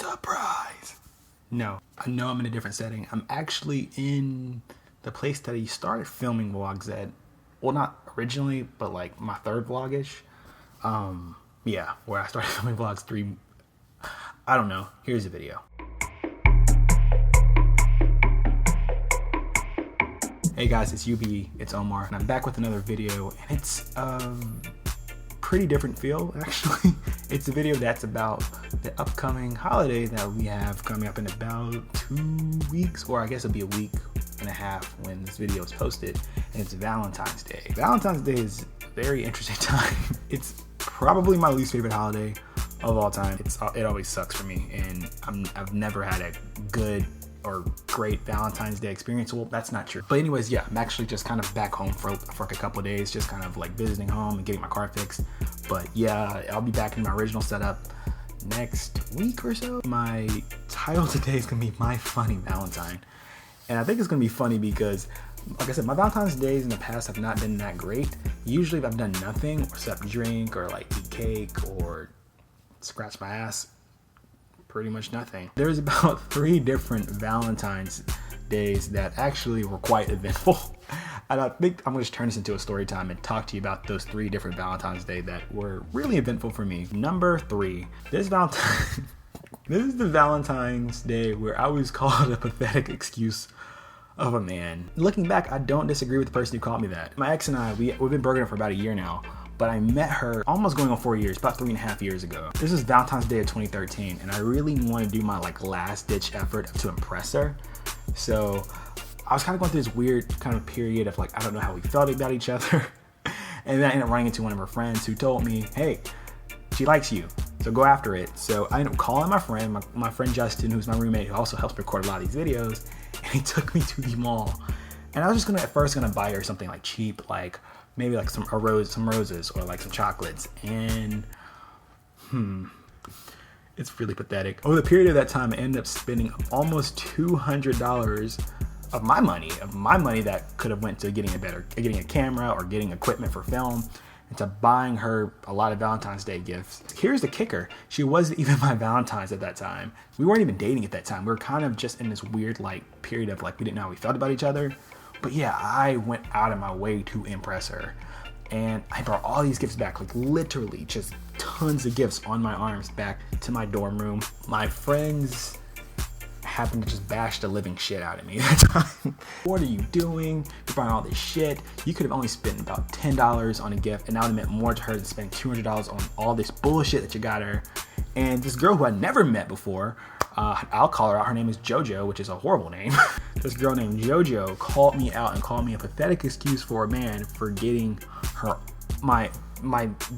Surprise. No, I know I'm in a different setting. I'm actually in the place that I started filming vlogs at. Well, not originally, but like my third vlog-ish. Yeah, where I started filming vlogs I don't know. Here's the video. Hey guys, it's UB, it's Omar, and I'm back with another video, and it's pretty different feel, actually. It's a video that's about the upcoming holiday that we have coming up in about 2 weeks, or I guess it'll be a week and a half when this video is posted, and it's Valentine's Day. Valentine's Day is a very interesting time. It's probably my least favorite holiday of all time. It always sucks for me, and I've never had a good or great Valentine's Day experience. Well, that's not true. But anyways, yeah, I'm actually just kind of back home for like a couple of days, just kind of like visiting home and getting my car fixed. But yeah, I'll be back in my original setup next week or so. My title today is gonna be My Funny Valentine. And I think it's gonna be funny because, like I said, my Valentine's days in the past have not been that great. Usually if I've done nothing except drink or like eat cake or scratch my ass, pretty much nothing. There's about 3 different Valentine's days that actually were quite eventful. And I think I'm gonna just turn this into a story time and talk to you about those 3 different Valentine's Day that were really eventful for me. Number 3, this is the Valentine's Day where I was called a pathetic excuse of a man. Looking back, I don't disagree with the person who called me that. My ex and I, we've been broken up for about a year now. But I met her almost going on 4 years, about 3.5 years ago. This is Valentine's Day of 2013, and I really want to do my like last ditch effort to impress her. So I was kind of going through this weird kind of period of like, I don't know how we felt about each other. And then I ended up running into one of her friends who told me, hey, she likes you, so go after it. So I ended up calling my friend, my friend Justin, who's my roommate, who also helps record a lot of these videos, and he took me to the mall. And I was just at first gonna buy her something like cheap, like maybe like some roses or like some chocolates, and it's really pathetic. Over the period of that time, I ended up spending almost $200 of my money that could have went to getting a camera or getting equipment for film, and to buying her a lot of Valentine's Day gifts. Here's the kicker: she wasn't even my Valentine's at that time. We weren't even dating at that time. We were kind of just in this weird like period of like we didn't know how we felt about each other. But yeah, I went out of my way to impress her. And I brought all these gifts back, like literally just tons of gifts on my arms back to my dorm room. My friends happened to just bash the living shit out of me that time. What are you doing? You're buying all this shit. You could have only spent about $10 on a gift, and that would have meant more to her than spending $200 on all this bullshit that you got her. And this girl who I never met before, I'll call her out. Her name is JoJo, which is a horrible name. This girl named JoJo called me out and called me a pathetic excuse for a man for getting her, my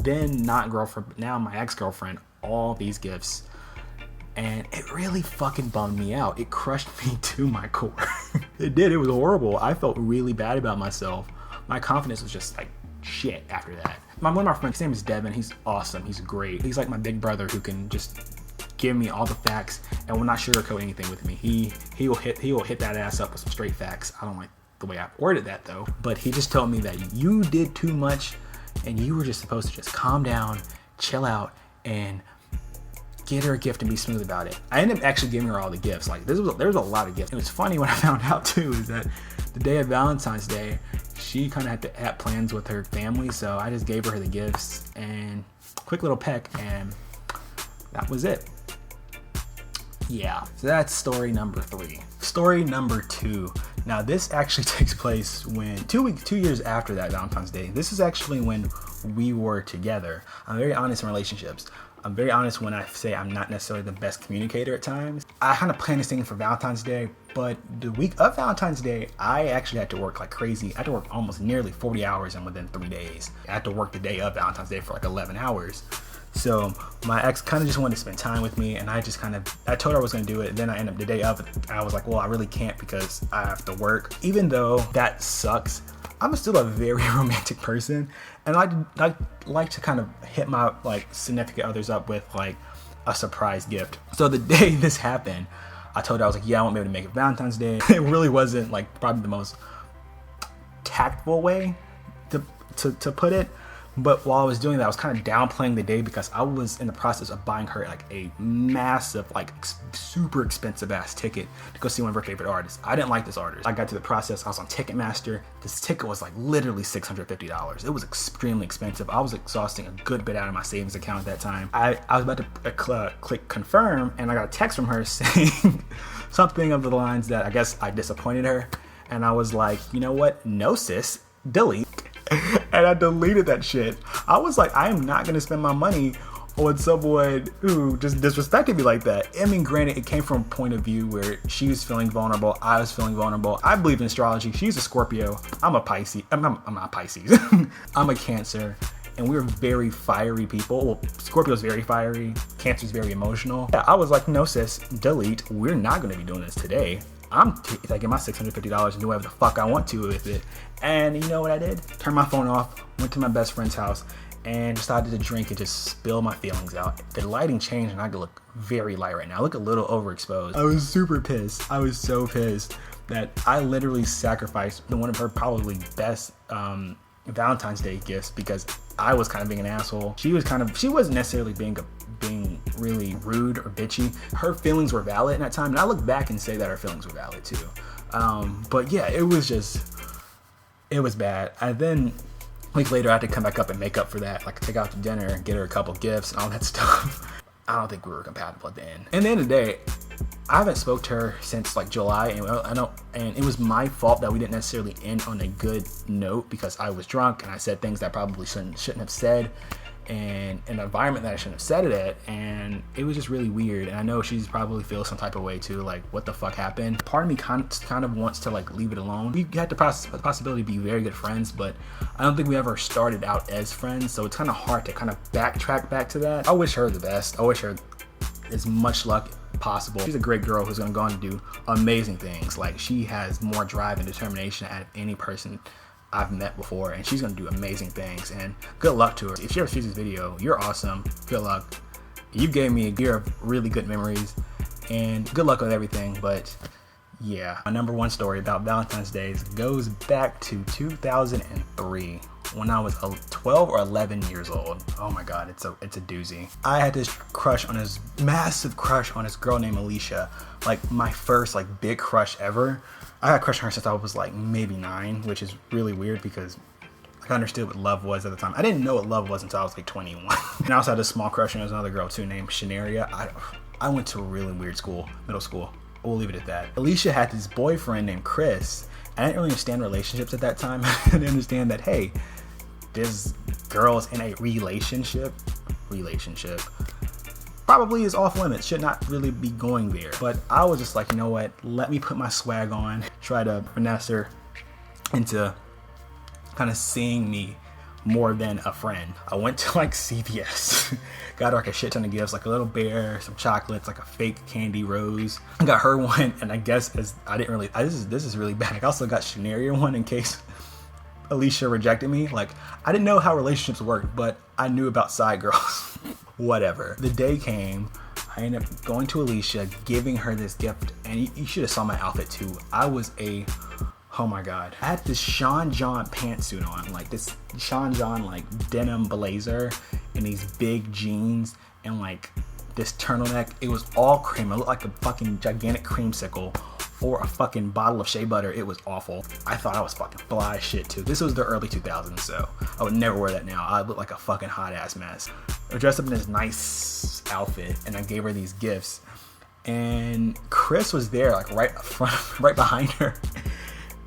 then not girlfriend, now my ex-girlfriend, all these gifts. And it really fucking bummed me out. It crushed me to my core. It did. It was horrible. I felt really bad about myself. My confidence was just like shit after that. One of my friends, his name is Devin. He's awesome. He's great. He's like my big brother who can just give me all the facts and will not sugarcoat anything with me. He will hit that ass up with some straight facts. I don't like the way I worded that though, but he just told me that you did too much and you were just supposed to just calm down, chill out, and get her a gift and be smooth about it. I ended up actually giving her all the gifts. Like there was a lot of gifts. It was funny when I found out too is that the day of Valentine's Day, she kind of had to have plans with her family, so I just gave her the gifts and quick little peck, and that was it. Yeah, so that's story number 3. Story number 2. Now this actually takes place when 2 years after that Valentine's Day. This is actually when we were together. I'm very honest in relationships. I'm very honest when I say I'm not necessarily the best communicator at times. I kind of planned this thing for Valentine's Day, but the week of Valentine's Day, I actually had to work like crazy. I had to work almost nearly 40 hours and within 3 days. I had to work the day of Valentine's Day for like 11 hours. So my ex kind of just wanted to spend time with me, and I told her I was going to do it. And then I ended up the day of, I was like, well, I really can't because I have to work. Even though that sucks, I'm still a very romantic person, and I like to kind of hit my like significant others up with like a surprise gift. So the day this happened, I told her, I was like, yeah, I won't be able to make it Valentine's Day. It really wasn't like probably the most tactful way to put it, But while I was doing that, I was kind of downplaying the day because I was in the process of buying her like a massive, like super expensive ass ticket to go see one of her favorite artists. I didn't like this artist. I got to the process, I was on Ticketmaster. This ticket was like literally $650. It was extremely expensive. I was exhausting a good bit out of my savings account at that time. I was about to click confirm, and I got a text from her saying something of the lines that I guess I disappointed her. And I was like, you know what? No, sis, delete. And I deleted that shit. I was like, I am not going to spend my money on someone who just disrespected me like that. I mean, granted, it came from a point of view where she was feeling vulnerable. I was feeling vulnerable. I believe in astrology. She's a Scorpio. I'm a Pisces. I'm not Pisces. I'm a Cancer. And we're very fiery people. Well, Scorpio's very fiery. Cancer's very emotional. Yeah, I was like, no, sis, delete. We're not going to be doing this today. I'm taking my $650 and do whatever the fuck I want to with it. And you know what I did? Turned my phone off, went to my best friend's house, and decided to drink and just spill my feelings out. The lighting changed and I look very light right now. I look a little overexposed. I was super pissed. I was so pissed that I literally sacrificed one of her probably best Valentine's Day gifts because I was kind of being an asshole. She wasn't necessarily being really rude or bitchy. Her feelings were valid in that time, and I look back and say that her feelings were valid too. But yeah, it was bad. And then a week later I had to come back up and make up for that, like take out to dinner and get her a couple gifts and all that stuff. I don't think we were compatible at the end. And at the end of the day, I haven't spoke to her since like July, and it was my fault that we didn't necessarily end on a good note because I was drunk and I said things that I probably shouldn't have said, and in an environment that I shouldn't have said it at, and it was just really weird. And I know she's probably feels some type of way too, like what the fuck happened. Part of me kind of wants to like leave it alone. We had the possibility to be very good friends, but I don't think we ever started out as friends, so it's kind of hard to kind of backtrack back to that. I wish her the best. I wish her as much luck possible. She's a great girl who's going to go on to do amazing things. Like, she has more drive and determination out of any person I've met before, and she's going to do amazing things, and good luck to her. If she ever sees this video, you're awesome. Good luck. You gave me a year of really good memories, and good luck with everything. But yeah, my number one story about Valentine's Day goes back to 2003 when I was 12 or 11 years old. Oh my god, it's a doozy. I had this massive crush on this girl named Alicia, like my first like big crush ever. I had a crush on her since I was like maybe 9, which is really weird because I understood what love was at the time. I didn't know what love was until I was like 21. And I also had a small crush on another girl too named Shanaria. I went to a really weird school, middle school. We'll leave it at that. Alicia had this boyfriend named Chris. I didn't really understand relationships at that time. I didn't understand that, hey, this girl is in a relationship probably is off limits, should not really be going there. But I was just like, you know what, let me put my swag on, try to finesse her into kind of seeing me more than a friend. I went to like CVS, got her like a shit ton of gifts, like a little bear, some chocolates, like a fake candy rose. I got her one, and I guess this is really bad. I also got Shanaria one in case Alicia rejected me. Like, I didn't know how relationships worked, but I knew about side girls. Whatever. The day came, I ended up going to Alicia, giving her this gift, and you should have saw my outfit too. Oh my god. I had this Sean John pantsuit on, like this Sean John like denim blazer and these big jeans and like this turtleneck. It was all cream. It looked like a fucking gigantic creamsicle or a fucking bottle of shea butter. It was awful. I thought I was fucking fly as shit too. This was the early 2000s, so I would never wear that now. I look like a fucking hot ass mess. I dressed up in this nice outfit and I gave her these gifts. And Chris was there, like right up front, right behind her.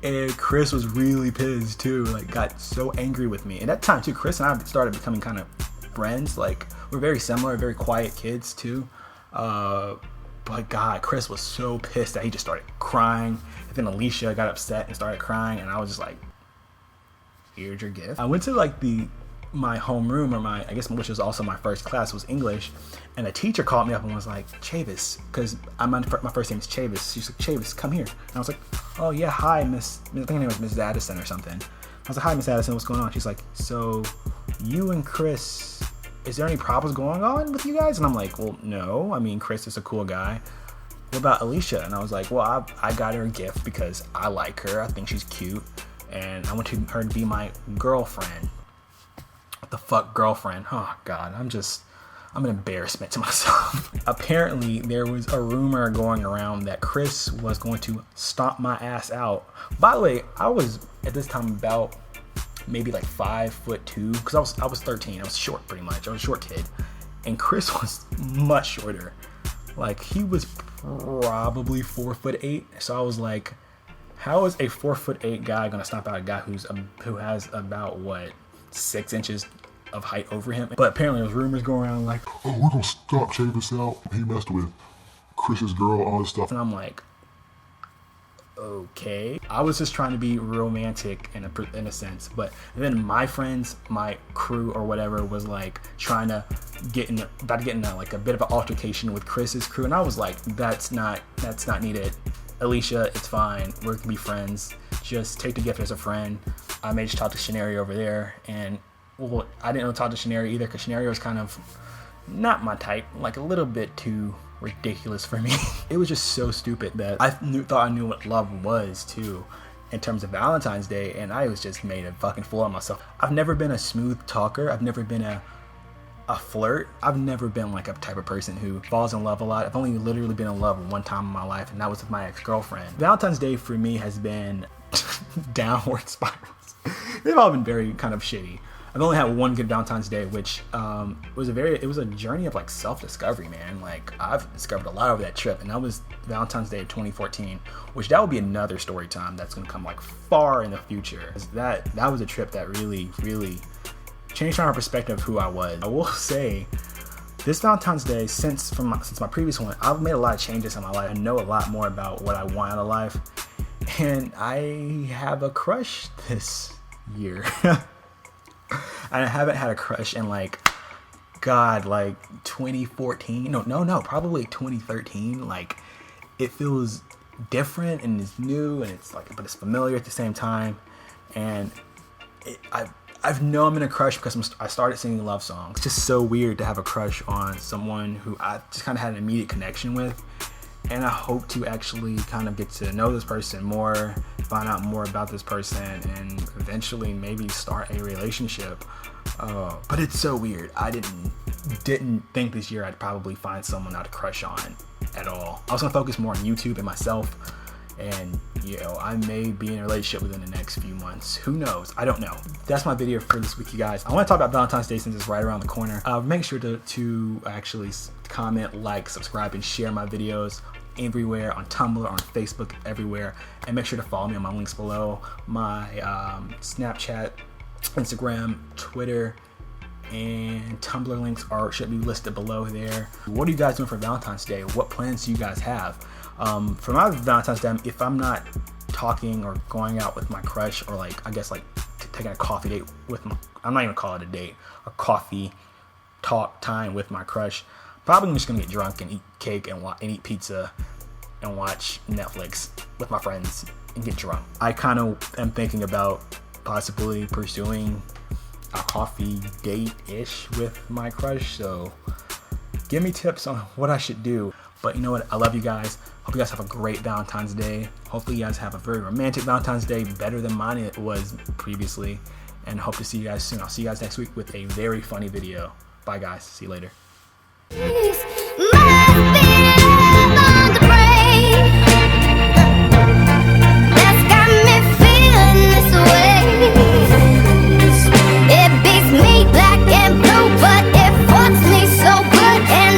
And Chris was really pissed too, like got so angry with me. And at that time too, Chris and I started becoming kind of friends. Like, we're very similar, very quiet kids too. But God, Chris was so pissed that he just started crying. And then Alicia got upset and started crying, and I was just like, here's your gift. I went to like my homeroom, or I guess which was also my first class, was English, and the teacher called me up and was like, Chavis, because my first name is Chavis. She's like, Chavis, come here. And I was like, oh yeah, hi, Miss, I think her name was Miss Addison or something. I was like, hi, Miss Addison, what's going on? She's like, so you and Chris, is there any problems going on with you guys? And I'm like, well, no. I mean, Chris is a cool guy. What about Alicia? And I was like, well, I got her a gift because I like her. I think she's cute. And I want her to be my girlfriend. the fuck girlfriend. Oh God, I'm an embarrassment to myself. Apparently, there was a rumor going around that Chris was going to stomp my ass out. By the way, I was at this time about maybe like 5'2", because I was 13. I was short, pretty much. I was a short kid, and Chris was much shorter. Like, he was probably 4'8". So I was like, how is a 4'8" guy gonna stomp out a guy who has about what, 6 inches of height over him? But apparently there's rumors going around like, oh, we're gonna stop Chavis out. He messed with Chris's girl, all this stuff. And I'm like, okay. I was just trying to be romantic in a sense, but then my friends, my crew or whatever, was like trying to about to get in like a bit of an altercation with Chris's crew, and I was like, that's not needed. Alicia, it's fine. We're gonna be friends. Just take the gift as a friend. I may just talk to Scenario over there, and well, I didn't really talk to Scenario either, because Scenario is kind of not my type, like a little bit too ridiculous for me. It was just so stupid that I thought I knew what love was too, in terms of Valentine's Day, and I was just made a fucking fool of myself. I've never been a smooth talker. I've never been a flirt. I've never been like a type of person who falls in love a lot. I've only literally been in love one time in my life, and that was with my ex-girlfriend. Valentine's Day for me has been downward spirals. They've all been very kind of shitty. I've only had one good Valentine's Day, which was a journey of like self-discovery, man. Like, I've discovered a lot over that trip, and that was Valentine's Day of 2014, which that will be another story time that's gonna come like far in the future. That was a trip that really, really changed my perspective of who I was. I will say, this Valentine's Day, since my previous one, I've made a lot of changes in my life. I know a lot more about what I want out of life, and I have a crush this year. I haven't had a crush in like 2014. No, probably 2013. Like, it feels different and it's new, and it's like, but it's familiar at the same time. And I've known I'm in a crush because I started singing love songs. It's just so weird to have a crush on someone who I just kind of had an immediate connection with. And I hope to actually kind of get to know this person more, find out more about this person, and eventually maybe start a relationship. But it's so weird. I didn't think this year I'd probably find someone I'd crush on at all. I was gonna focus more on YouTube and myself, and I may be in a relationship within the next few months. Who knows? I don't know. That's my video for this week, you guys. I want to talk about Valentine's Day since it's right around the corner. Make sure to actually comment, like, subscribe, and share my videos everywhere, on Tumblr, on Facebook, everywhere. And make sure to follow me on my links below. My Snapchat, Instagram, Twitter, and Tumblr links should be listed below there. What are you guys doing for Valentine's Day? What plans do you guys have? For my Valentine's Day, if I'm not talking or going out with my crush, or like, I guess like taking a coffee date with I'm not even gonna call it a date, a coffee talk time with my crush, probably I'm just gonna get drunk and eat cake and eat pizza and watch Netflix with my friends and get drunk. I kind of am thinking about possibly pursuing a coffee date-ish with my crush, so give me tips on what I should do. But you know what? I love you guys. Hope you guys have a great Valentine's Day. Hopefully you guys have a very romantic Valentine's Day, better than mine it was previously. And hope to see you guys soon. I'll see you guys next week with a very funny video. Bye guys. See you later.